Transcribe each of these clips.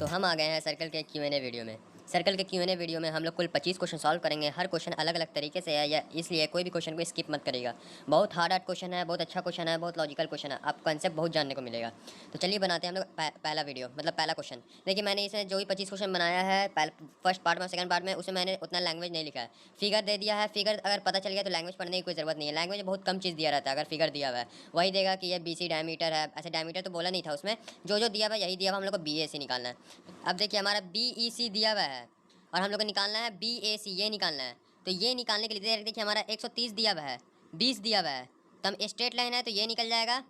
तो हम आ गए हैं सर्कल के Q&A वीडियो में। सर्कल के Q&A वीडियो में हम लोग कुल 25 क्वेश्चन सॉल्व करेंगे। हर क्वेश्चन अलग अलग तरीके से है, या इसलिए कोई भी क्वेश्चन को स्किप मत करिएगा। बहुत हार्ड क्वेश्चन है, बहुत अच्छा क्वेश्चन है, बहुत लॉजिकल क्वेश्चन है, आपको कंसेप्ट बहुत जानने को मिलेगा। तो चलिए बनाते हैं हम लोग पहला वीडियो, मतलब पहला क्वेश्चन। देखिए मैंने इसे जो भी 25 क्वेश्चन बनाया है फर्स्ट पार्ट में, सेकंड पार्ट में, उसमें मैंने उतना लैंग्वेज नहीं लिखा है। फिगर दे दिया है, फिगर अगर पता चल गया तो लैंग्वेज पढ़ने की कोई ज़रूरत नहीं है। लैंग्वेज में बहुत कम चीज़ दिया रहता है। अगर फिगर दिया हुआ है वही देगा कि ये BC डायमीटर है। ऐसे डायमीटर तो बोला नहीं था उसमें, जो दिया हुआ है यही दिया हुआ, हम लोग को BAC निकालना है। अब देखिए हमारा BEC दिया हुआ है और हम लोग को निकालना है BAC, ये निकालना है। तो ये निकालने के लिए देखिए हमारा 130 दिया हुआ है, 20 दिया हुआ है, तो हम स्ट्रेट लाइन है तो ये निकल जाएगा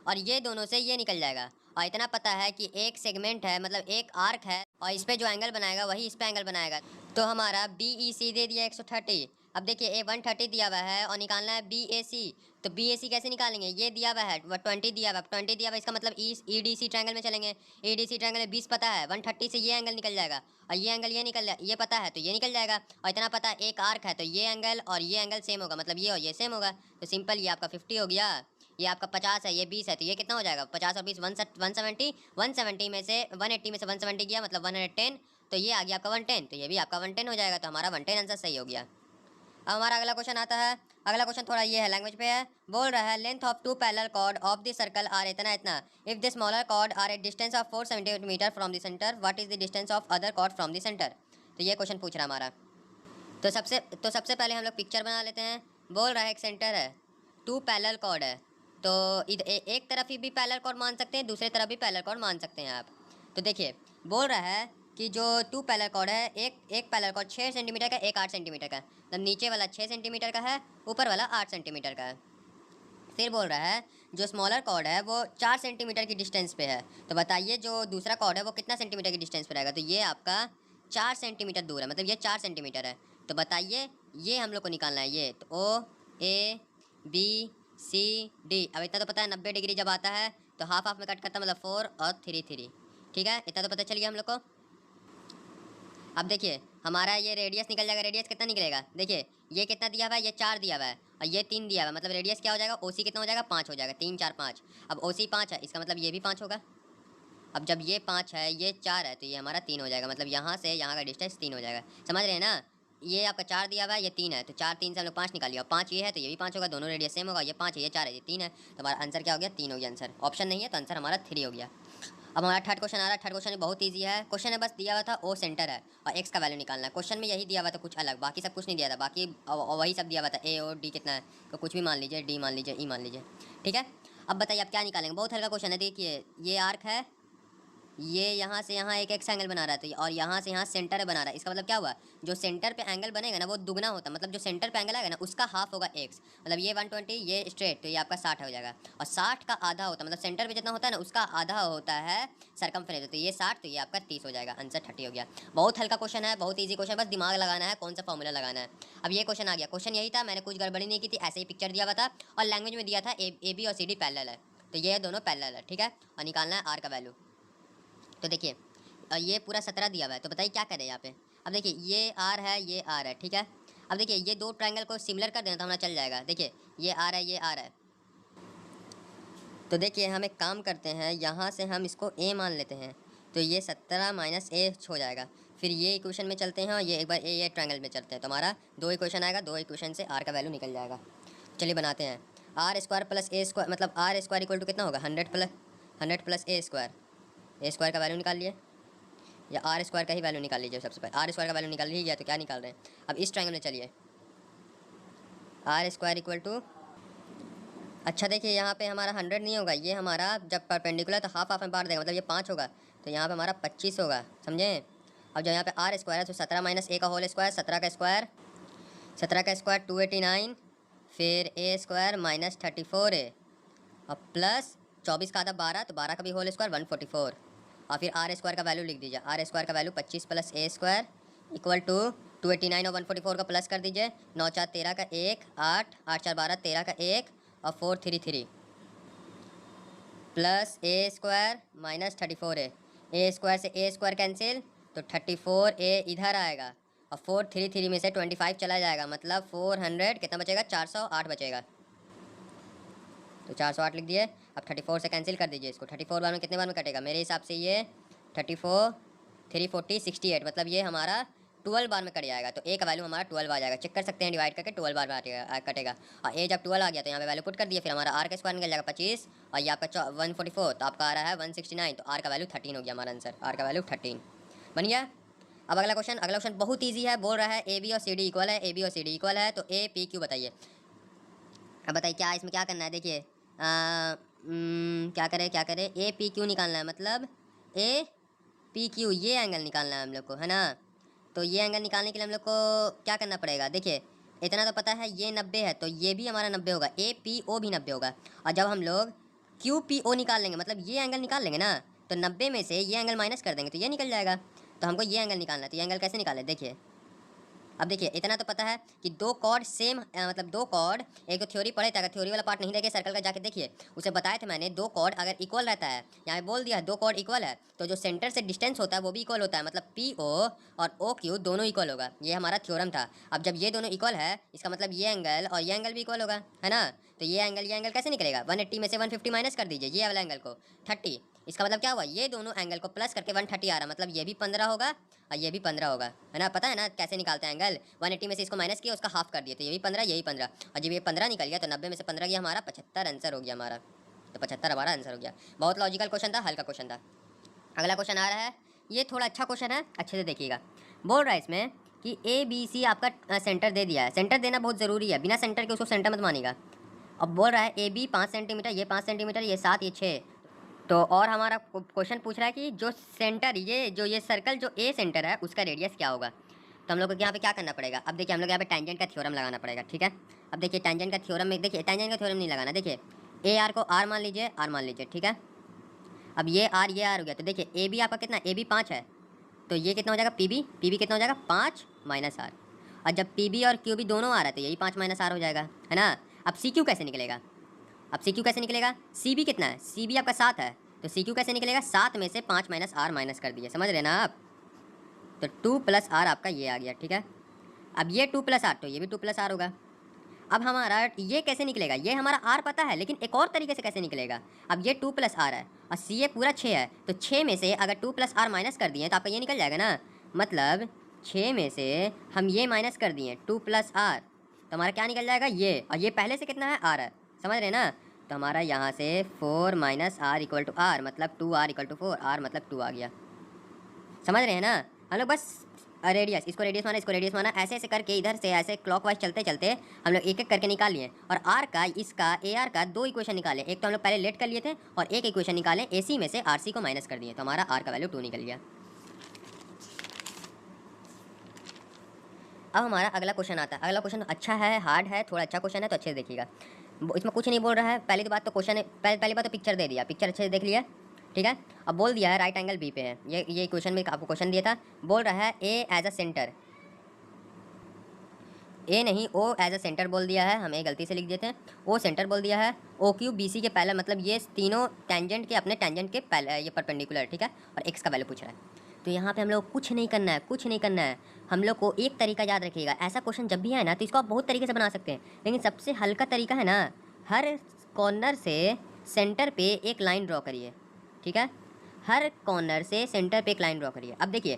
और ये दोनों से ये निकल जाएगा। और इतना पता है कि एक सेगमेंट है, मतलब एक आर्क है, और इस पे जो एंगल बनाएगा वही इस पे एंगल बनाएगा। तो हमारा BEC दे दिया 130। अब देखिए A130 दिया हुआ है और निकालना है BAC। तो BAC कैसे निकालेंगे, ये दिया हुआ है 20 दिया हुआ है, 20 दिया हुआ है, इसका मतलब EDC ट्रायंगल में चलेंगे। EDC ट्रायंगल में 20 पता है, 130 से ये एंगल निकल जाएगा और ये एंगल ये निकल जाए, ये पता है तो ये निकल जाएगा। और इतना पता है एक आर्क है तो ये एंगल और ये एंगल सेम होगा, मतलब ये और ये सेम होगा। तो सिंपल, ये आपका 50 हो गया, ये आपका 50 है, ये 20 है, तो ये कितना हो जाएगा, 50 और 20 170। 170 में से 180 में से 170 गया, मतलब 110। तो ये आ गया आपका 110, तो ये भी आपका 110 हो जाएगा। तो हमारा 110 आंसर सही हो गया। अब हमारा अगला क्वेश्चन आता है। अगला क्वेश्चन थोड़ा ये है, लैंग्वेज पे है। बोल रहा है length of 2 parallel chord of the circle are इतना इतना। If the smaller chord are at distance of 4 centimetre from the centre, what is the distance of other chord from the centre. तो ये question पूछ रहा है हमारा। तो सबसे पहले हम लोग पिक्चर बना लेते हैं। बोल रहा है एक सेंटर है, 2 पैरेलल कॉर्ड है, तो एक तरफ ही भी पैरेलल कॉर्ड मान सकते हैं, दूसरे तरफ भी पैरेलल कॉर्ड मान सकते हैं आप। तो देखिए बोल रहा है कि जो 2 पैरेलल कॉर्ड है, एक पैरेलल कॉर्ड 6 सेंटीमीटर का, एक 8 सेंटीमीटर का, मतलब नीचे वाला 6 सेंटीमीटर का है, ऊपर वाला 8 सेंटीमीटर का है। फिर बोल रहा है जो स्मॉलर कॉर्ड है वो 4 सेंटीमीटर की डिस्टेंस पे है। तो बताइए जो दूसरा कॉर्ड है वो कितना सेंटीमीटर की डिस्टेंस पे रहेगा। तो ये आपका 4 सेंटीमीटर दूर है, मतलब ये 4 सेंटीमीटर है। तो बताइए ये हम लोग को निकालना है। ये तो OABCD, अब इतना तो पता है 90 डिग्री जब आता है तो हाफ हाफ में कट करता, मतलब 4 और 3 3। ठीक है, इतना तो पता चल गया हम लोग को। अब देखिए हमारा ये रेडियस निकल जाएगा। रेडियस कितना निकलेगा, देखिए ये कितना दिया हुआ है, ये 4 दिया हुआ है और ये 3 दिया हुआ है, मतलब रेडियस क्या हो जाएगा, OC कितना हो जाएगा, 5 हो जाएगा। 3 4 5। अब OC 5 है, इसका मतलब ये भी 5 होगा। अब जब ये 5 है, ये 4 है, तो ये हमारा 3 हो जाएगा, मतलब यहाँ से यहाँ का डिस्टेंस 3 हो जाएगा। समझ रहे हैं ना। ये आपका 4 दिया हुआ है, ये 3 है, तो 4 3 से हम लोग 5 निकालिए, और 5 ये है तो ये भी 5 होगा, दोनों रेडियस सेम होगा। ये 5 है, ये 4 है, ये 3 है, तो हमारा आंसर क्या हो गया, 3 हो गया आंसर। ऑप्शन नहीं है तो आंसर हमारा 3 हो गया। अब हमारा थर्ड क्वेश्चन आ रहा है। थर्ड क्वेश्चन बहुत ईजी है। क्वेश्चन है बस दिया हुआ था O सेंटर है और X का वैल्यू निकालना है। क्वेश्चन में यही दिया हुआ था, कुछ अलग, बाकी सब कुछ नहीं दिया था। बाकी वही सब दिया हुआ था, A और D कितना है, तो कुछ भी मान लीजिए, D मान लीजिए, E मान लीजिए। ठीक है, अब बताइए आप क्या निकालेंगे। बहुत हल्का क्वेश्चन है। देखिए ये आर्क है, ये यहाँ से यहाँ एक एक्स एंगल बना रहा है, तो और यहाँ से यहाँ सेंटर बना रहा है। इसका मतलब क्या हुआ, जो सेंटर पे एंगल बनेगा ना वो दुगना होता है, मतलब जो सेंटर पे एंगल आएगा ना उसका हाफ होगा एक्स। मतलब ये 120, ये स्ट्रेट, तो ये आपका 60 हो जाएगा। और 60 का आधा होता है, मतलब सेंटर पे जितना होता है ना उसका आधा होता है सरकमफ्रेंस, तो ये 60, तो ये आपका 30 हो जाएगा। आंसर 30 हो गया। बहुत हल्का क्वेश्चन है, बहुत ईजी क्वेश्चन, बस दिमाग लगाना है कौन सा फॉर्मूला लगाना है। अब ये क्वेश्चन आ गया। क्वेश्चन यही था, मैंने कुछ गड़बड़ी नहीं की थी, ऐसे ही पिक्चर दिया हुआ था और लैंग्वेज में दिया था AB और CD पैरेलल है, तो ये दोनों पैरेलल है। ठीक है, और निकालना है R का वैल्यू। तो देखिए ये पूरा 17 दिया हुआ है, तो बताइए क्या करें यहाँ पे। अब देखिए ये R है, ये R है। ठीक है, अब देखिए ये दो ट्रायंगल को सिमिलर कर देना तो हमारा चल जाएगा। देखिए ये R है, ये R है, तो देखिए हम एक काम करते हैं, यहाँ से हम इसको A मान लेते हैं, तो ये 17 माइनस A हो जाएगा। फिर ये इक्वेशन में चलते हैं और ये एक बार ये ट्रायंगल में चलते हैं, तो हमारा 2 इक्वेशन आएगा, 2 इक्वेशन से R का वैल्यू निकल जाएगा। चलिए बनाते हैं। R square plus A square, मतलब R स्क्वायर इक्वल टू कितना होगा, 100 plus A square. A square का वैल्यू निकाल लिए, या R स्क्वायर का ही वैल्यू निकाल लीजिए। सबसे पहले R स्क्वायर का वैल्यू निकाल लीजिए, तो क्या निकाल रहे हैं। अब इस ट्रायंगल में चलिए, R स्क्वायर इक्वल टू, अच्छा देखिए यहाँ पे हमारा 100 नहीं होगा, ये हमारा जब परपेंडिकुलर तो हाफ हाफ में बांट देगा, मतलब ये 5 होगा, तो यहाँ पे हमारा 25 होगा। समझे। अब जो यहाँ पे R स्क्वायर है तो 17 माइनस A का होल स्क्वायर, 17 का स्क्वायर, 289, फिर A स्क्वायर माइनस 34A, और प्लस 24 का आधा 12, तो 12 का भी होल स्क्वायर 144, और फिर R स्क्वायर का वैल्यू लिख दीजिए। R स्क्वायर का value 25 plus A square equal to 289 और 144 का प्लस कर दीजिए। 9 4 13 का 1, 8 8 4 12, 13 का 1 और 433, plus A square minus 34A। A square से A स्क्वायर कैंसिल, तो 34A इधर आएगा और 433 में से 25 चला जाएगा, मतलब 400 कितना बचेगा, 408 बचेगा। तो 408 लिख दिए। अब 34 से कैंसिल कर दीजिए इसको। 34 बार में कितने बार में कटेगा, मेरे हिसाब से ये 34 340 68, मतलब ये हमारा 12 बार में कट जाएगा। तो ए का वैल्यू हमारा 12 आ जाएगा। चेक कर सकते हैं, डिवाइड करके 12 बार कटेगा। और ए जब 12 आ गया तो यहाँ पे वैल्यू पुट कर दिया, फिर हमारा आर का स्क्वायर निकल जाएगा 25, और ये आपका 144, तो आपका आ रहा है 169, तो आर का वैल्यू 13 हो गया हमारा आंसर। आर का वैल्यू 13 बन गया। अब अगला क्वेश्चन बहुत ईजी है। बोल रहा है ए बी और सी डी इक्वल है, ए बी और सी डी इक्वल है, तो ए पी क्यू बताइए। अब बताइए क्या इसमें क्या करना है। देखिए क्या करें, ए पी क्यू निकालना है, मतलब ए पी क्यू ये एंगल निकालना है हम लोग को, है ना। तो ये एंगल निकालने के लिए हम लोग को क्या करना पड़ेगा। देखिए इतना तो पता है ये 90 है, तो ये भी हमारा 90 होगा, ए पी ओ भी 90 होगा। और जब हम लोग क्यू पी ओ निकाल लेंगे, मतलब ये एंगल निकाल लेंगे ना, तो 90 में से ये एंगल माइनस कर देंगे तो ये निकल जाएगा। तो हमको ये एंगल निकालना है, तो ये एंगल कैसे निकाले। देखिए अब देखिए इतना तो पता है कि दो कॉर्ड सेम, मतलब दो कॉर्ड, एक तो थ्योरी पढ़े थे, अगर थ्योरी वाला पार्ट नहीं देखे सर्कल का जाके देखिए, उसे बताया था मैंने, दो कॉर्ड अगर इक्वल रहता है, यहाँ पे बोल दिया है दो कॉर्ड इक्वल है, तो जो सेंटर से डिस्टेंस होता है वो भी इक्वल होता है, मतलब पी ओ और ओ क्यू दोनों इक्वल होगा। ये हमारा थ्योरम था। अब जब ये दोनों इक्वल है, इसका मतलब ये एंगल और ये एंगल भी इक्वल होगा, है ना। तो ये एंगल कैसे निकलेगा, 180 में से 150 माइनस कर दीजिए, ये वाला एंगल को 30, इसका मतलब क्या हुआ, ये दोनों एंगल को प्लस करके 130 आ रहा, मतलब ये भी 15 होगा और ये भी 15 होगा, है ना। पता है ना कैसे निकालते हैं एंगल, 180 में से इसको माइनस किया, उसका हाफ कर दिए, तो ये भी 15 यही 15, और जब ये 15 निकल गया तो 90 में से 15 गया, हमारा 75 आंसर हो गया हमारा। तो 75 हमारा आंसर हो गया। बहुत लॉजिकल क्वेश्चन था, हल्का क्वेश्चन था। अगला क्वेश्चन आ रहा है, ये थोड़ा अच्छा क्वेश्चन है, अच्छे से देखिएगा। बोल रहा है इसमें कि ए बी सी आपका सेंटर दे दिया है, सेंटर देना बहुत ज़रूरी है, बिना सेंटर के उसको सेंटर मत मानिएगा। अब बोल रहा है ए बी 5 सेंटीमीटर, ये 5 सेंटीमीटर, ये 7, ये 6, तो और हमारा क्वेश्चन पूछ रहा है कि जो सेंटर, ये सर्कल जो ए सेंटर है उसका रेडियस क्या होगा। तो हम लोग को यहाँ पे क्या करना पड़ेगा। अब देखिए हम लोग यहाँ पे टेंजेंट का थ्योरम लगाना पड़ेगा, ठीक है। अब देखिए टेंजेंट का थ्योरम में, देखिए टेंजेंट का थ्योरम नहीं लगाना, देखिए ए आर को आर मान लीजिए, आर मान लीजिए, ठीक है। अब ये आर हो गया, तो देखिए ए बी आपका कितना, ए बी 5 है, तो ये कितना हो जाएगा, पी बी कितना हो जाएगा 5 माइनस आर। और जब पी बी और क्यू बी दोनों आ रहा है तो यही 5 माइनस आर हो जाएगा, है ना। अब सी क्यू कैसे निकलेगा, अब सी क्यू कैसे निकलेगा, सी बी कितना है, सी बी आपका 7 है, तो सी क्यू कैसे निकलेगा, 7 में से 5 माइनस आर माइनस कर दिए, समझ रहे ना आप। तो 2 प्लस आर आपका ये आ गया, ठीक है। अब ये 2 प्लस आर, तो ये भी 2 प्लस आर होगा। अब हमारा ये कैसे निकलेगा, ये हमारा आर पता है, लेकिन एक और तरीके से कैसे निकलेगा। अब ये 2 प्लस आर है और सी ए पूरा 6 है, तो 6 में से अगर 2 प्लस आर माइनस कर दिए तो आपका ये निकल जाएगा ना। मतलब 6 में से हम ये माइनस कर दिए 2 प्लस आर, तो हमारा क्या निकल जाएगा ये, और ये पहले से कितना है, आर है, समझ रहे ना। तो हमारा यहाँ से 4 minus R equal to R, मतलब 2 आर इक्वल टू 4, आर मतलब 2 आ गया, समझ रहे हैं ना। हम लोग बस रेडियस, इसको रेडियस माना, इसको रेडियस माना, ऐसे ऐसे करके इधर से ऐसे क्लॉकवाइज चलते चलते हम लोग एक एक करके निकाल लिए। और आर का, इसका ए आर का 2 इक्वेशन निकाले, एक तो हम लोग पहले लेट कर लिए थे और एक इक्वेशन निकाले ए सी में से आर सी को माइनस कर दिए, तो हमारा आर का वैल्यू 2 निकल गया। अब हमारा अगला क्वेश्चन आता है। अगला क्वेश्चन अच्छा है, हार्ड है, थोड़ा अच्छा क्वेश्चन है, तो अच्छे से देखिएगा। इसमें कुछ नहीं बोल रहा है, पहली बात तो क्वेश्चन, पहली बात तो पिक्चर दे दिया, पिक्चर अच्छे से देख लिया, ठीक है। अब बोल दिया है राइट एंगल बी पे है, ये क्वेश्चन में आपको क्वेश्चन दिया था। बोल रहा है ए एज अ सेंटर, ए नहीं ओ एज अ सेंटर बोल दिया है, हमें गलती से लिख देते हैं, ओ सेंटर बोल दिया है, ओ क्यू बी सी के पहले, मतलब ये तीनों टेंजेंट के अपने टेंजेंट के पहले ये परपेंडिकुलर, ठीक है। और एक्स का वैल्यू पूछ रहा है, तो यहाँ पे हम लोग कुछ नहीं करना है, कुछ नहीं करना है। हम लोग को एक तरीका याद रखिएगा, ऐसा क्वेश्चन जब भी आए ना तो इसको आप बहुत तरीके से बना सकते हैं, लेकिन सबसे हल्का तरीका है ना, हर कॉर्नर से सेंटर पे एक लाइन ड्रॉ करिए, ठीक है। हर कॉर्नर से सेंटर पे एक लाइन ड्रॉ करिए। अब देखिए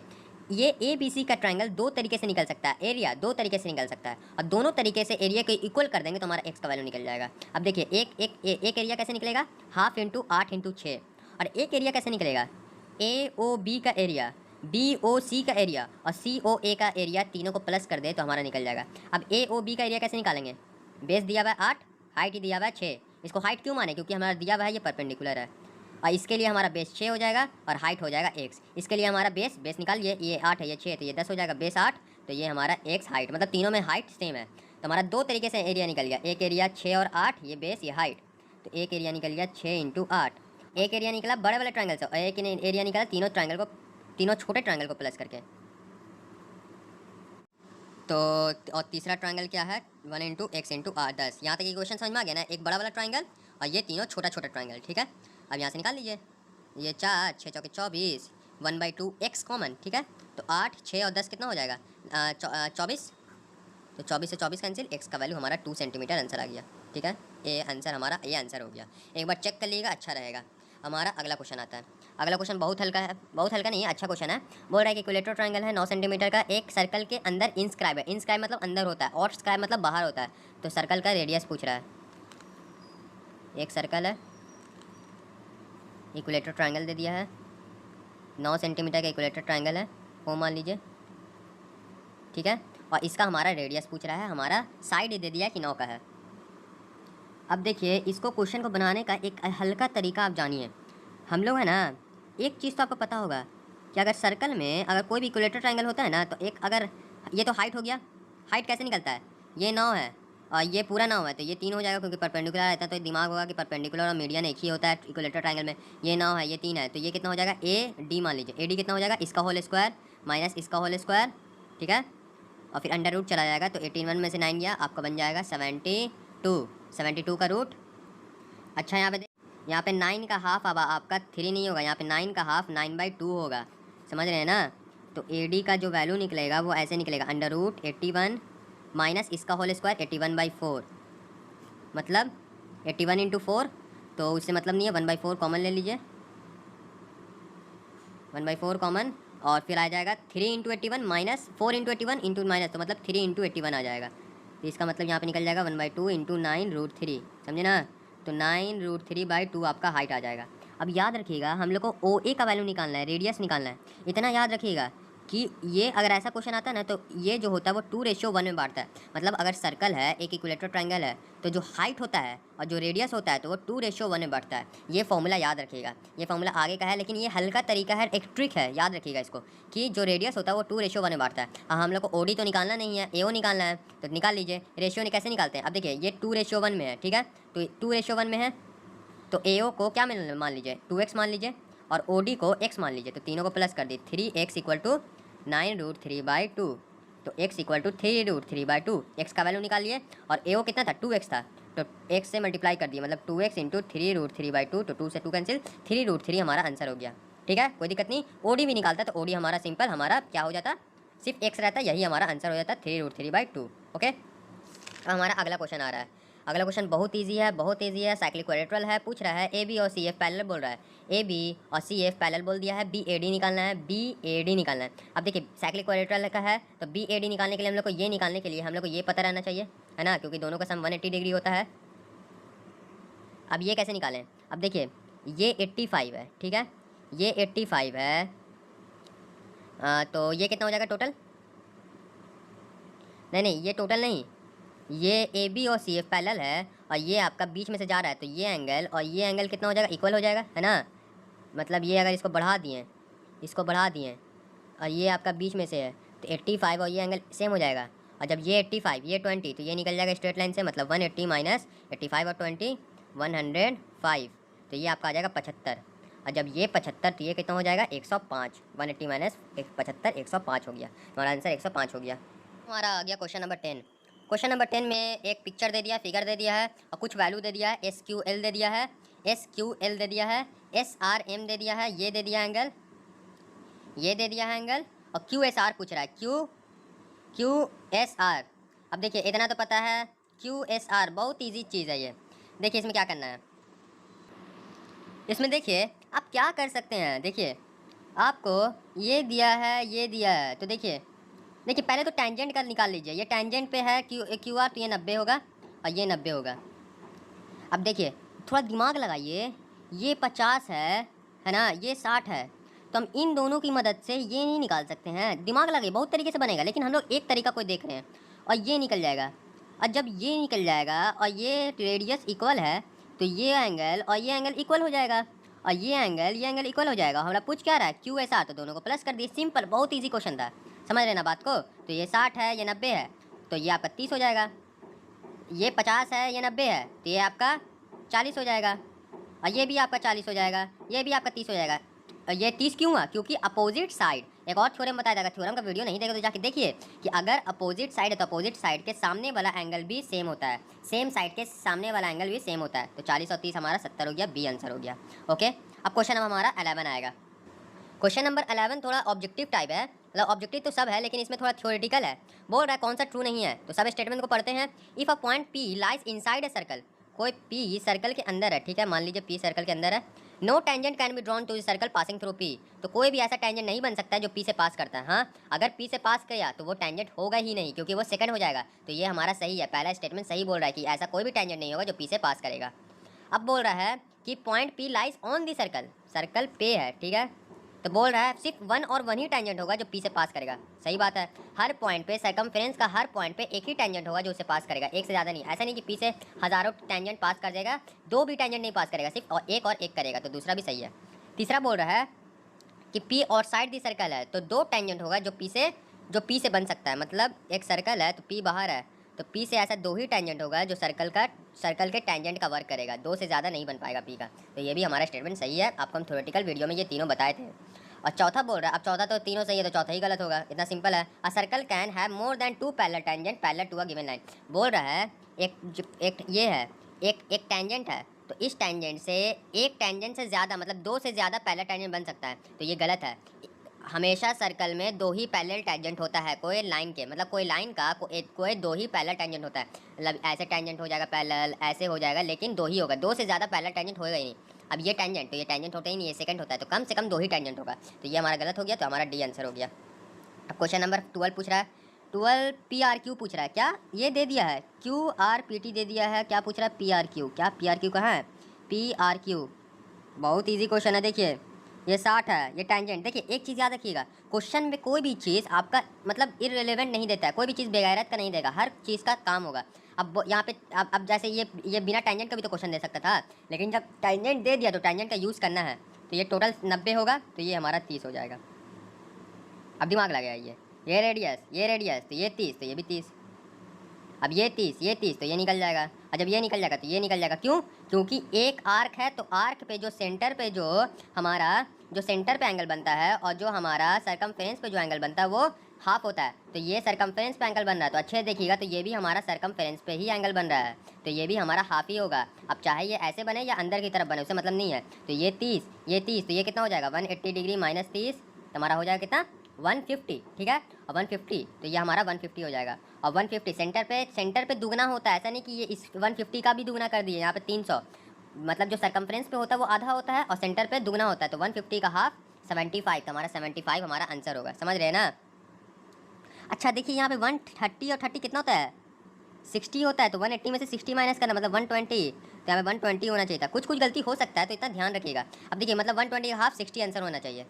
ये ए बी सी का ट्रायंगल 2 तरीके से निकल सकता है, एरिया 2 तरीके से निकल सकता है, और दोनों तरीके से एरिया को इक्वल कर देंगे तो हमारा एक्स का वैल्यू निकल जाएगा। अब देखिए एक एरिया कैसे निकलेगा, 1/2 इंटू 8 इंटू 6, और एक एरिया कैसे निकलेगा, ए ओ बी का एरिया, बी ओ सी का एरिया और सी ओ ए का एरिया, तीनों को प्लस कर दे तो हमारा निकल जाएगा। अब ए ओ बी का एरिया कैसे निकालेंगे, बेस दिया हुआ है 8, हाइट ही दिया हुआ है 6, इसको हाइट क्यों माने, क्योंकि हमारा दिया हुआ है ये परपेंडिकुलर है, और इसके लिए हमारा बेस 6 हो जाएगा और हाइट हो जाएगा x। इसके लिए हमारा बेस निकालिए, ये 8 है, ये 6 है, तो ये 10 हो जाएगा, बेस 8, तो ये हमारा x हाइट, मतलब तीनों में हाइट सेम है, तो हमारा 2 तरीके से एरिया निकल गया, एक एरिया 6 और 8, ये बेस ये हाइट, तो एक एरिया निकल गया 6 इंटू 8, एक एरिया निकला बड़े वाले ट्रायंगल से और एक एरिया निकला तीनों छोटे ट्रायंगल को प्लस करके। तो और तीसरा ट्रायंगल क्या है, 1 इंटू एक्स इंटू आर 10। यहाँ तक ये क्वेश्चन समझ में आ गया ना, एक बड़ा वाला ट्रायंगल और ये तीनों छोटा छोटा ट्रायंगल, ठीक है। अब यहाँ से निकाल लीजिए, ये 4 6 चौके 24, 1/2 एक्स कॉमन, ठीक है। तो 8 6 और 10 कितना हो जाएगा, 24, तो 24 से 24 कैंसिल, एक्स का वैल्यू हमारा 2 सेंटीमीटर आंसर आ गया, ठीक है। ये आंसर हमारा ये आंसर हो गया, एक बार चेक कर लीजिएगा, अच्छा रहेगा। हमारा अगला क्वेश्चन आता है। अगला क्वेश्चन बहुत हल्का है, बहुत हल्का नहीं है, अच्छा क्वेश्चन है। बोल रहा है कि इक्विलेटरल ट्रायंगल है 9 सेंटीमीटर का, एक सर्कल के अंदर इंस्क्राइब है। इंस्क्राइब मतलब अंदर होता है और स्क्राइब मतलब बाहर होता है। तो सर्कल का रेडियस पूछ रहा है। एक सर्कल है, इक्विलेटरल ट्रायंगल दे दिया है, 9 सेंटीमीटर का इक्विलेटरल ट्रायंगल है, वो मान लीजिए, ठीक है। और इसका हमारा रेडियस पूछ रहा है, हमारा साइड दे दिया कि 9 का है। अब देखिए इसको, क्वेश्चन को बनाने का एक हल्का तरीका आप जानिए। हम लोग है ना, एक चीज़ तो आपको पता होगा कि अगर सर्कल में अगर कोई भी इक्विलेटरल ट्रायंगल होता है ना, तो एक अगर ये तो हाइट हो गया, हाइट कैसे निकलता है, ये 9 है और ये पूरा 9 है, तो ये 3 हो जाएगा क्योंकि परपेंडिकुलर रहता है। तो दिमाग होगा कि परपेंडिकुलर और मीडियन एक ही होता है इक्विलेटरल ट्रायंगल में। ये 9 है, ये 3 है, तो ये कितना हो जाएगा, ए डी मान लीजिए। ए डी कितना हो जाएगा, इसका होल स्क्वायर माइनस इसका होल स्क्वायर, ठीक है। और फिर अंडर रूट चला जाएगा, तो 81 में से 9 गया, आपका बन जाएगा 72। 72 का रूट, अच्छा यहाँ पे 9 का हाफ अब आपका 3 नहीं होगा, यहाँ पे 9 का हाफ 9/2 होगा, समझ रहे हैं ना। तो ए डी का जो वैल्यू निकलेगा वो ऐसे निकलेगा, अंडर रूट 81 माइनस इसका होल स्क्वायर 81/4, मतलब 81 इंटू 4, तो उससे मतलब नहीं है, 1/4 कॉमन ले लीजिए, 1/4 कॉमन, और फिर आ जाएगा 3 into 81 minus 4 into 81 into minus, तो मतलब 3 इंटू 81 आ जाएगा। तो इसका मतलब यहाँ पे निकल जाएगा 1/2 इंटू 9√3, समझे ना। तो 9√3/2 आपका हाइट आ जाएगा। अब याद रखिएगा हम लोग को ओ ए का वैल्यू निकालना है, रेडियस निकालना है। इतना याद रखिएगा कि ये अगर ऐसा क्वेश्चन आता है ना, तो ये जो होता है वो 2:1 में बांटता है। मतलब अगर सर्कल है, एक इक्विलेटरल ट्रायंगल है, तो जो हाइट होता है और जो रेडियस होता है तो वो 2:1 में बढ़ता है। ये फॉर्मूला याद रखिएगा, ये फॉर्मूला आगे का है, लेकिन ये हल्का तरीका है, एक ट्रिक है, याद रखिएगा इसको, कि जो रेडियस होता है वो 2:1 में बढ़ता है। हम लोग को ओडी तो निकालना नहीं है, एओ निकालना है, तो निकाल लीजिए। रेशियो कैसे निकालते हैं, अब देखिए ये 2:1 में है, ठीक है, तो 2:1 में है, तो एओ को क्या मान लीजिए 2x मान लीजिए, और ओडी को x मान लीजिए, तो तीनों को प्लस कर दी, 3x इक्वल टू 9√3/2, तो x इक्वल टू 3√3/2, x का वैल्यू निकालिए, और एओ कितना था, 2x था, तो x से मल्टीप्लाई कर दिया, मतलब 2x इंटू 3√3/2, तो 2 से 2 कैंसिल, 3√3 हमारा आंसर हो गया, ठीक है, कोई दिक्कत नहीं। ओडी भी निकालता तो ओडी हमारा सिंपल, हमारा क्या हो जाता, सिर्फ x रहता, यही हमारा आंसर हो जाता 3√3/2। ओके, अब हमारा अगला क्वेश्चन आ रहा है। अगला क्वेश्चन बहुत इजी है, बहुत इजी है, साइक्लिक क्वाड्रेट्रल है, पूछ रहा है ए बी और सी एफ पैरेलल बोल रहा है, ए बी और सी एफ पैरेलल बोल दिया है, बी ए डी निकालना है, बी ए डी निकालना है। अब देखिए साइक्लिक क्वाड्रेट्रल का है, तो बी ए डी निकालने के लिए हम लोग को ये निकालने के लिए हम लोग को ये पता रहना चाहिए, है ना, क्योंकि दोनों का सम 180 डिग्री होता है। अब ये कैसे निकालें, अब देखिए ये 85 है, ठीक है, ये 85 है, तो ये कितना हो जाएगा टोटल, नहीं ये टोटल नहीं, ये ए बी और सी एफ पैरेलल है, और ये आपका बीच में से जा रहा है, तो ये एंगल और ये एंगल कितना हो जाएगा, इक्वल हो जाएगा, है ना। मतलब ये अगर इसको बढ़ा दिए, इसको बढ़ा दिए, और ये आपका बीच में से है, तो 85 और ये एंगल सेम हो जाएगा। और जब ये 85 ये 20, तो ये निकल जाएगा स्ट्रेट लाइन से, मतलब 180 माइनस 85 और 20 105, तो ये आपका आ जाएगा 75। और जब ये 75, तो ये कितना हो जाएगा 105, 180 माइनस 75 105 हो गया, हमारा आंसर 105 हो गया। हमारा आ गया क्वेश्चन नंबर 10। क्वेश्चन नंबर 10 में एक पिक्चर दे दिया, फिगर दे दिया है, और कुछ वैल्यू दे दिया है, SQL दे दिया है, SQL दे दिया है, SRM दे दिया है, ये दे दिया एंगल, ये दे दिया है एंगल, और QSR पूछ रहा है, QSR। अब देखिए इतना तो पता है, QSR बहुत ईजी चीज़ है ये। देखिए इसमें क्या करना है, इसमें देखिए आप क्या कर सकते हैं, देखिए आपको ये दिया है, ये दिया है, तो देखिए पहले तो टेंजेंट का निकाल लीजिए, ये टेंजेंट पे है क्यू आर, तो ये 90 होगा और ये 90 होगा। अब देखिए थोड़ा दिमाग लगाइए, ये 50 है ना, ये 60 है, तो हम इन दोनों की मदद से ये नहीं निकाल सकते हैं, दिमाग लगाइए, बहुत तरीके से बनेगा, लेकिन हम लोग एक तरीका कोई देख रहे हैं, और ये निकल जाएगा, और जब ये निकल जाएगा और ये रेडियस इक्वल है, तो ये एंगल और ये एंगल इक्वल हो जाएगा, और ये एंगल इक्वल हो जाएगा। हमारा पूछ क्या रहा है, QSR, तो दोनों को प्लस कर दिए, सिंपल, बहुत ईजी क्वेश्चन था, समझ रहे ना बात को। तो ये 60 है, ये 90 है, तो ये आपका 30 हो जाएगा, ये 50 है, ये 90 है, तो ये आपका 40 हो जाएगा, और ये भी आपका 40 हो जाएगा, ये भी आपका 30 हो जाएगा। और ये 30 क्यों हुआ, क्योंकि अपोजिट साइड, एक और थ्योरम बताया जाएगा, थ्योरम का वीडियो नहीं देखा तो जाके देखिए, कि अगर अपोजिट साइड है तो अपोजिट साइड के सामने वाला एंगल भी सेम होता है, सेम साइड के सामने वाला एंगल भी सेम होता है। तो 40 और 30 हमारा 70 हो गया, बी आंसर हो गया। ओके, अब क्वेश्चन नंबर हमारा 11 आएगा। क्वेश्चन नंबर 11 थोड़ा ऑब्जेक्टिव टाइप है, मतलब ऑब्जेक्टिव तो सब है, लेकिन इसमें थोड़ा थ्योरेटिकल है। बोल रहा है कौन सा ट्रू नहीं है, तो सब स्टेटमेंट को पढ़ते हैं। If a point P lies inside a circle, कोई P सर्कल के अंदर है, ठीक है, मान लीजिए P सर्कल के अंदर है, no tangent can be drawn to the circle passing through P. तो कोई भी ऐसा टेंजेंट नहीं बन सकता है जो पी से पास करता है। हाँ, अगर पी से पास किया तो वो टेंजेंट होगा ही नहीं, क्योंकि वो सेकंड हो जाएगा। तो ये हमारा सही है, पहला स्टेटमेंट सही बोल रहा है कि ऐसा कोई भी टेंजेंट नहीं होगा जो पी से पास करेगा। अब बोल रहा है कि point P lies on the circle, circle पे है, ठीक है। तो बोल रहा है सिर्फ वन और वन ही टेंजेंट होगा जो पी से पास करेगा। सही बात है, हर पॉइंट पे सर्कमफ्रेंस का हर पॉइंट पे एक ही टेंजेंट होगा जो उसे पास करेगा, एक से ज़्यादा नहीं। ऐसा नहीं कि पी से हज़ारों टेंजेंट पास कर जाएगा, दो भी टेंजेंट नहीं पास करेगा, सिर्फ और एक करेगा, तो दूसरा भी सही है। तीसरा बोल रहा है कि पी और साइड दी सर्कल है, तो दो टेंजेंट होगा जो पी से बन सकता है। मतलब एक सर्कल है तो पी बाहर है, तो पी से ऐसा दो ही टेंजेंट होगा जो सर्कल के टेंजेंट का वर्क करेगा, दो से ज़्यादा नहीं बन पाएगा पी का। तो ये भी हमारा स्टेटमेंट सही है, आपको हम थ्योरेटिकल वीडियो में ये तीनों बताए थे। और चौथा बोल रहा है, अब चौथा तो तीनों सही है तो चौथा ही गलत होगा, इतना सिंपल है। A circle can have more than two parallel tangent parallel to a given line. बोल रहा है एक ये है, एक टेंजेंट है, तो इस टेंजेंट से एक टेंजेंट से ज़्यादा, मतलब दो से ज़्यादा पैरेलल टेंजेंट बन सकता है, तो ये गलत है। हमेशा सर्कल में दो ही पैरेलल टेंजेंट होता है, कोई लाइन के, मतलब कोई लाइन का कोई दो ही पैरेलल टेंजेंट होता है। मतलब ऐसे टेंजेंट हो जाएगा पैरेलल, ऐसे हो जाएगा, लेकिन दो ही होगा, दो से ज़्यादा पैरेलल टेंजेंट होगा ही नहीं। अब ये टेंजेंट होता ही नहीं, ये सेकंड होता है, तो कम से कम दो ही टेंजेंट होगा, तो ये हमारा गलत हो गया, तो हमारा डी आंसर हो गया। अब क्वेश्चन नंबर 12 पूछ रहा है, 12 पी आर क्यू पूछ रहा है। क्या ये दे दिया है, क्यू आर पी टी दे दिया है, क्या पूछ रहा है पी आर क्यू। क्या पी आर क्यू कहाँ है, पी आर क्यू, बहुत ईजी क्वेश्चन है। देखिए ये 60 है, ये टेंजेंट। देखिए एक चीज़ याद रखिएगा, क्वेश्चन में कोई भी चीज़ आपका मतलब इररिलेवेंट नहीं देता है, कोई भी चीज़ बेगैरत का नहीं देगा, हर चीज़ का काम होगा। अब यहाँ पे अब जैसे ये बिना टेंजेंट का भी तो क्वेश्चन दे सकता था, लेकिन जब टेंजेंट दे दिया तो टेंजेंट का यूज़ करना है। तो ये टोटल 90 होगा, तो ये हमारा 30 हो जाएगा। अब दिमाग लगा ये रेडियस तो ये 30, तो ये भी 30। अब ये 30 तो ये निकल जाएगा, और जब ये निकल जाएगा तो ये निकल जाएगा। क्यों? क्योंकि एक आर्क है, तो आर्क पे जो सेंटर पे जो हमारा जो सेंटर पे एंगल बनता है और जो हमारा सरकमफ्रेंस पे जो एंगल बनता है वो हाफ होता है। तो ये सरकमफ्रेंस पे एंगल बन रहा है, तो अच्छे देखिएगा तो ये भी हमारा सरकमफ्रेंस पे ही एंगल बन रहा है, तो ये भी हमारा हाफ ही होगा। अब चाहे ये ऐसे बने या अंदर की तरफ बने, उससे मतलब नहीं है। तो ये 30 तो ये कितना हो जाएगा, 180 डिग्री माइनस 30, तो हमारा हो जाएगा कितना, 150, ठीक है। और 150 तो ये हमारा 150 हो जाएगा। और 150 सेंटर पे दुगना होता है, ऐसा नहीं कि ये इस 150 का भी दुगना कर दिए, यहाँ पे 300, मतलब जो सरकमफ्रेंस पे होता है वो आधा होता है और सेंटर पे दुगना होता है, तो 150 का हाफ 75, तो हमारा 75 हमारा आंसर होगा। समझ रहे हैं ना। अच्छा देखिए यहाँ पे 130 और 30 कितना होता है, 60 होता है, तो 180 में से 60 माइनस करना मतलब 120, तो यहाँ पे 120 होना चाहिए था। कुछ गलती हो सकता है, तो इतना ध्यान रखिएगा। अब देखिए मतलब 120 का हाफ 60 आंसर होना चाहिए।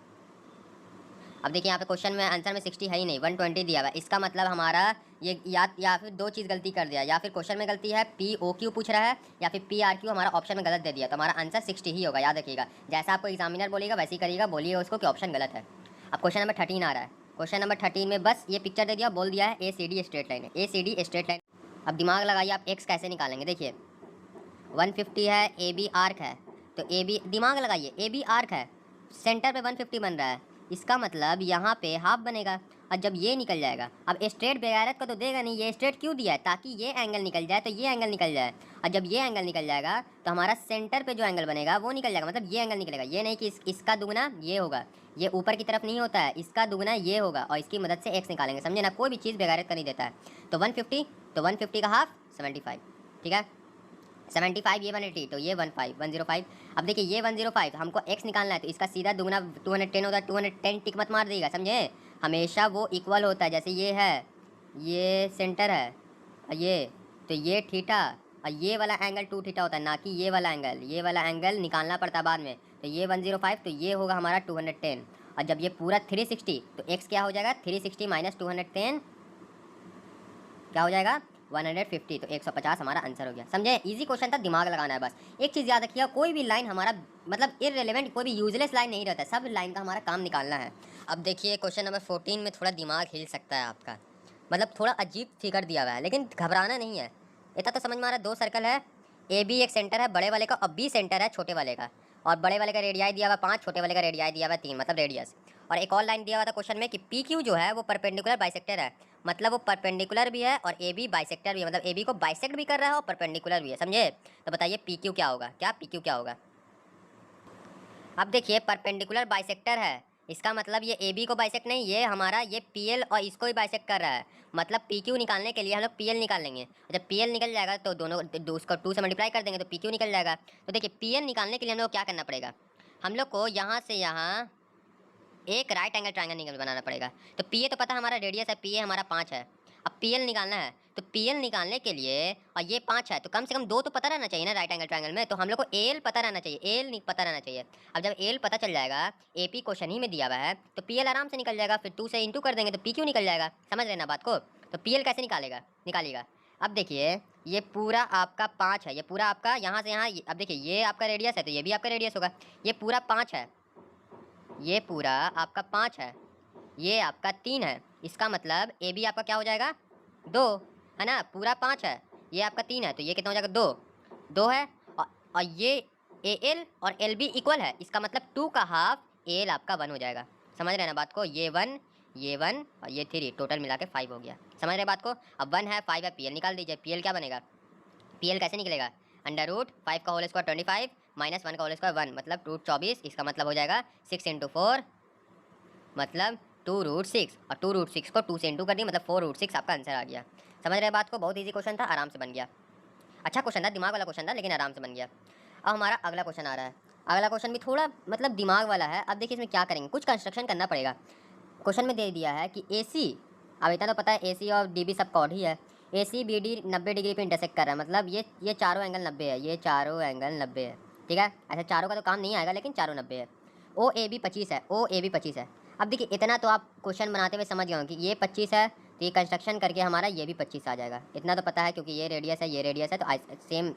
अब देखिए यहाँ पे क्वेश्चन में आंसर में 60 है ही नहीं, 120 दिया हुआ है, इसका मतलब हमारा ये या फिर दो चीज़ गलती कर दिया, या फिर क्वेश्चन में गलती है पी ओ क्यू पूछ रहा है, या फिर पी आर क्यू हमारा ऑप्शन में गलत दे दिया, तो हमारा आंसर 60 ही होगा। याद रखिएगा, जैसा आपको एग्जामिनर बोलेगा वैसे ही करिएगा, बोलिएगा उसको कि ऑप्शन गलत है। अब क्वेश्चन नंबर 13 आ रहा है। क्वेश्चन नंबर 13 में बस ये पिक्चर दे दिया, बोल दिया है ए सी डी स्ट्रेट लाइन है, ए सी डी स्ट्रेट लाइन। अब दिमाग लगाइए आप एक्स कैसे निकालेंगे। देखिए 150 है, ए बी आर्क है, तो ए बी, दिमाग लगाइए, ए बी आर्क है, सेंटर पे 150 बन रहा है, इसका मतलब यहाँ पे हाफ बनेगा। और जब ये निकल जाएगा, अब स्ट्रेट बेगैरत का तो देगा नहीं, ये स्ट्रेट क्यों दिया है, ताकि ये एंगल निकल जाए, तो ये एंगल निकल जाए। और जब ये एंगल निकल जाएगा तो हमारा सेंटर पे जो एंगल बनेगा वो निकल जाएगा, मतलब ये एंगल निकलेगा। ये नहीं कि इसका दुगना ये होगा, ये ऊपर की तरफ नहीं होता है, इसका दुगना ये होगा, और इसकी मदद से एक्स निकालेंगे। समझे ना, कोई भी चीज़ बेगैरत का नहीं देता है। तो 150 का हाफ 75, ठीक है। 75 ये 180, तो ये 105। अब देखिए ये 105 हमको x निकालना है, तो इसका सीधा दुगना 210 होता है, 210 टिक मत मार देगा, समझे। हमेशा वो इक्वल होता है, जैसे ये है, ये सेंटर है, और ये, तो ये थीटा, और ये वाला एंगल 2 थीटा होता है, ना कि ये वाला एंगल निकालना पड़ता है बाद में। तो ये 105, तो ये होगा हमारा 210। और जब ये पूरा 360, तो x क्या हो जाएगा, 360 माइनस 210 क्या हो जाएगा, 150, तो 150 हमारा आंसर हो गया। समझे, इजी क्वेश्चन था, दिमाग लगाना है बस। एक चीज़ याद रखिएगा, कोई भी लाइन हमारा मतलब इररिलेवेंट, कोई भी यूजलेस लाइन नहीं रहता है, सब लाइन का हमारा काम निकालना है। अब देखिए क्वेश्चन नंबर 14 में थोड़ा दिमाग हिल सकता है आपका, मतलब थोड़ा अजीब फिगर दिया हुआ है, लेकिन घबराना नहीं है। इतना तो समझ में आ रहा है, दो सर्कल है, ए बी एक सेंटर है बड़े वाले का, और बी सेंटर है छोटे वाले का, और बड़े वाले का रेडियाई दिया हुआ 5, छोटे वाले का रेडियाई दिया हुआ 3, मतलब रेडियस। और एक और लाइन दिया हुआ था क्वेश्चन में कि पी क्यू जो है वो परपेंडिकुलर बाइसेक्टर है, मतलब वो परपेंडिकुलर भी है और ए बी बाइसेक्टर भी है, मतलब ए बी को बाइसेक्ट भी कर रहा है और परपेंडिकुलर भी है। समझे, तो बताइए पी क्यू क्या होगा, क्या पी क्यू क्या होगा। अब देखिए परपेंडिकुलर बाइसेक्टर है, इसका मतलब ये ए बी को बाइसेक्ट नहीं, ये हमारा ये पी एल और इसको ही बाइसेक्ट कर रहा है, मतलब पी क्यू निकालने के लिए हम लोग पी एल निकालेंगे। जब पी एल निकल जाएगा तो दोनों उसको 2 से मल्टीप्लाई कर देंगे, तो पी क्यू निकल जाएगा। तो देखिए पी एल निकालने के लिए हम लोग क्या करना पड़ेगा, हम लोग को यहाँ से यहाँ एक राइट एंगल ट्रायंगल बनाना पड़ेगा। तो पी ए तो पता हमारा रेडियस है, पी ए हमारा 5 है। अब पी एल निकालना है, तो पी एल निकालने के लिए, और ये 5 है, तो कम से कम 2 तो पता रहना चाहिए ना राइट एंगल ट्रायंगल में। तो हम लोग को एल पता रहना चाहिए, एल पता रहना चाहिए। अब जब एल पता चल जाएगा, ए पी क्वेश्चन ही में दिया हुआ है, तो पी एल आराम से निकल जाएगा। फिर 2 से इंटू कर देंगे तो पी क्यू निकल जाएगा। समझ रहे ना बात को। तो पी एल कैसे निकालिएगा। अब देखिए ये पूरा आपका 5 है, ये पूरा आपका यहाँ से यहाँ, अब देखिए ये आपका रेडियस है तो ये भी आपका रेडियस होगा। ये पूरा 5 है, ये पूरा आपका 5 है, ये आपका 3 है। इसका मतलब ए बी आपका क्या हो जाएगा, 2 है ना। पूरा 5 है, ये आपका 3 है, तो ये कितना हो जाएगा, 2 है। और ये ए एल और एल बी इक्वल है, इसका मतलब 2 का हाफ एल आपका 1 हो जाएगा। समझ रहे हैं ना बात को। ये 1 और ये 3 टोटल मिला के 5 हो गया। समझ रहे बात को। अब 1 है 5 है, पी एल निकाल दीजिए। पी एल क्या बनेगा, पी एल कैसे निकलेगा, अंडर रूट 5 का होल स्क्वायर 25 माइनस 1 का होल स्क्वायर 1, मतलब रूट 24। इसका मतलब हो जाएगा 6 इंटू 4 मतलब 2 रूट 6, और 2 रूट 6 को 2 से इंटू कर दिया, मतलब 4 रूट 6 आपका आंसर आ गया। समझ रहे बात को। बहुत ईजी क्वेश्चन था, आराम से बन गया। अच्छा क्वेश्चन था, दिमाग वाला क्वेश्चन था, लेकिन आराम से बन गया। अब हमारा अगला क्वेश्चन आ रहा है। अगला क्वेश्चन भी थोड़ा मतलब दिमाग वाला है। अब देखिए इसमें क्या करेंगे, कुछ कंस्ट्रक्शन करना पड़ेगा। क्वेश्चन में दे दिया है कि ए सी, अब इतना तो पता है ए सी और डी बी सब कॉर्ड ही है। ए सी बी डी 90 डिग्री पे इंटरसेक्ट कर रहा है, मतलब ये चारों एंगल 90 है, ये चारों एंगल 90 है। ठीक है, ऐसे चारों का तो काम नहीं आएगा, लेकिन चारों 90 है। ओ ए बी 25 है, ओ ए बी 25 है। अब देखिए इतना तो आप क्वेश्चन बनाते हुए समझ गए हो कि ये 25 है, तो ये कंस्ट्रक्शन करके हमारा ये भी 25 आ जाएगा। इतना तो पता है क्योंकि ये रेडियस है, ये रेडियस है, तो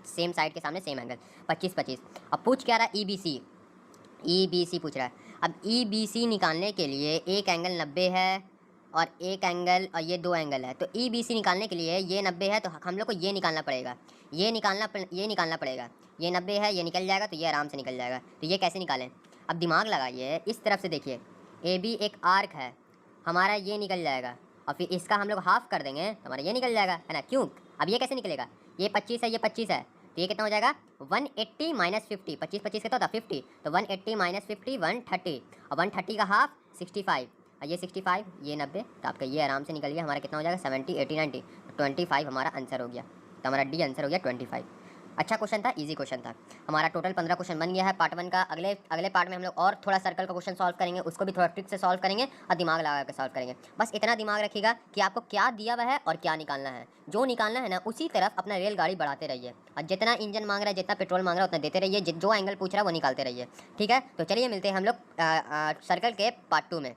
सेम साइड के सामने सेम एंगल 25। अब पूछ क्या रहा है, ई बी सी पूछ रहा है। अब ई बी सी निकालने के लिए एक एंगल 90 है और एक एंगल, और ये 2 एंगल है। तो ई बी सी निकालने के लिए ये 90 है, तो हम लोग को ये निकालना पड़ेगा, ये निकालना पड़ेगा। ये 90 है, ये निकल जाएगा, तो ये आराम से निकल जाएगा। तो ये कैसे निकालें, अब दिमाग लगाइए। इस तरफ से देखिए ए बी एक आर्क है हमारा, ये निकल जाएगा, और फिर इसका हम लोग हाफ कर देंगे तो हमारा ये निकल जाएगा, है ना। क्यों, अब ये कैसे निकलेगा, ये 25 है, ये 25 है, तो ये कितना हो जाएगा 180 माइनस 50, 25 कितना होता है 50, तो 180 माइनस 50 130, और 130 का हाफ 65, और ये 65 ये 90, तो आपका ये आराम से निकल गया। हमारा कितना हो जाएगा 70 80 90, तो 25 हमारा आंसर हो गया। तो हमारा डी आंसर हो गया 25। अच्छा क्वेश्चन था, इजी क्वेश्चन था। हमारा टोटल 15 क्वेश्चन बन गया है पार्ट 1 का। अगले पार्ट में हम लोग और थोड़ा सर्कल का क्वेश्चन सॉल्व करेंगे, उसको भी थोड़ा ट्रिक से सॉल्व करेंगे और दिमाग लगा के सॉल्व करेंगे। बस इतना दिमाग रखिएगा कि आपको क्या दिया हुआ है और क्या निकालना है। जो निकालना है ना, उसी तरफ अपना रेलगाड़ी बढ़ाते रहिए, और जितना इंजन मांग रहा है, जितना पेट्रोल मांग रहा है, उतना देते रहिए। जो एंगल पूछ रहा है वो निकालते रहिए। ठीक है, तो चलिए मिलते हैं हम लोग सर्कल के पार्ट 2 में।